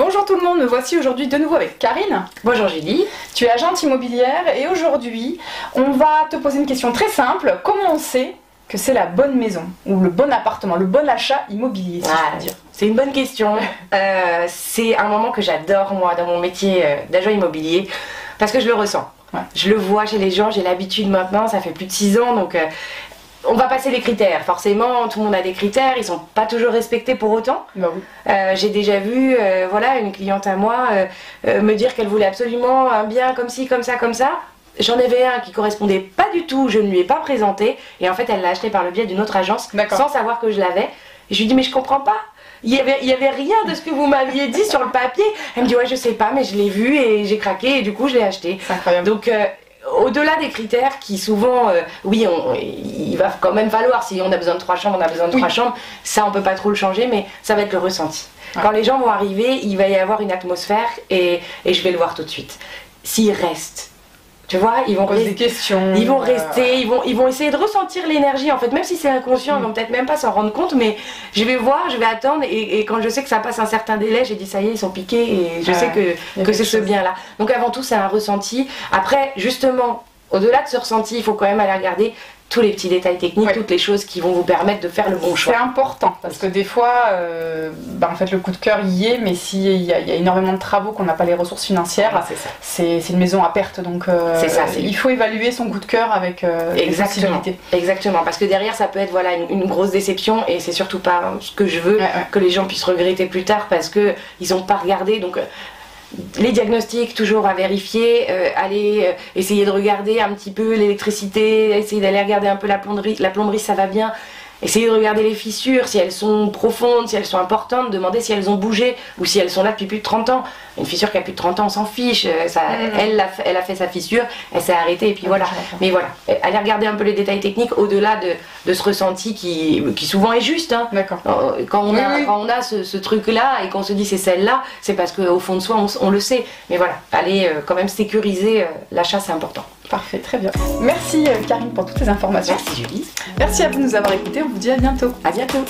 Bonjour tout le monde, me voici aujourd'hui de nouveau avec Karine. Bonjour Julie. Tu es agente immobilière et aujourd'hui on va te poser une question très simple. Comment on sait que c'est la bonne maison ou le bon appartement, le bon achat immobilier, si je peux dire? C'est une bonne question. C'est un moment que j'adore moi dans mon métier d'agent immobilier parce que je le ressens. Ouais. Je le vois chez les gens, j'ai l'habitude maintenant, ça fait plus de 6 ans donc on va passer les critères. Forcément, tout le monde a des critères, ils sont pas toujours respectés pour autant. Bah oui. J'ai déjà vu voilà, une cliente à moi me dire qu'elle voulait absolument un bien comme ci, comme ça, comme ça. J'en avais un qui correspondait pas du tout, je ne lui ai pas présenté et en fait elle l'a acheté par le biais d'une autre agence sans savoir que je l'avais. Et je lui dis mais je comprends pas. Il y avait rien de ce que vous m'aviez dit sur le papier. Elle me dit ouais je sais pas mais je l'ai vu et j'ai craqué et du coup je l'ai acheté. C'est incroyable. Donc au-delà des critères qui souvent, oui, il va quand même falloir, si on a besoin de 3 chambres, on a besoin de 3 chambres, ça on peut pas trop le changer, mais ça va être le ressenti. Ouais. Quand les gens vont arriver, il va y avoir une atmosphère et je vais le voir tout de suite. S'ils restent, tu vois, ils vont poser des questions, ils vont rester, ils vont essayer de ressentir l'énergie en fait, même si c'est inconscient, ils vont peut-être même pas s'en rendre compte, mais je vais voir, je vais attendre et quand je sais que ça passe un certain délai, j'ai dit ça y est, ils sont piqués et je sais que c'est ce bien-là. Donc avant tout, c'est un ressenti. Après, justement, au-delà de ce ressenti, il faut quand même aller regarder tous les petits détails techniques, toutes les choses qui vont vous permettre de faire le bon choix. C'est important parce que des fois, en fait, le coup de cœur y est, mais s'il y a énormément de travaux, qu'on n'a pas les ressources financières, c'est une maison à perte. Donc, il faut évaluer son coup de cœur avec les possibilités. Exactement, parce que derrière, ça peut être voilà, une grosse déception et c'est surtout pas ce que je veux, que les gens puissent regretter plus tard parce qu'ils n'ont pas regardé. Donc, les diagnostics toujours à vérifier, aller essayer de regarder un petit peu l'électricité, essayer d'aller regarder un peu la plomberie ça va bien, essayer de regarder les fissures, si elles sont profondes, si elles sont importantes, demander si elles ont bougé ou si elles sont là depuis plus de 30 ans. Une fissure qui a plus de 30 ans, on s'en fiche, elle a fait sa fissure, elle s'est arrêtée et puis voilà. Mais voilà, aller regarder un peu les détails techniques au-delà de ce ressenti qui souvent est juste. Hein. D'accord. Quand on a ce truc-là et qu'on se dit c'est celle-là, c'est parce qu'au fond de soi on le sait. Mais voilà, aller quand même sécuriser l'achat, c'est important. Parfait, très bien. Merci Karine pour toutes ces informations. Merci Julie. Merci à vous de nous avoir écoutés, on vous dit à bientôt. À bientôt.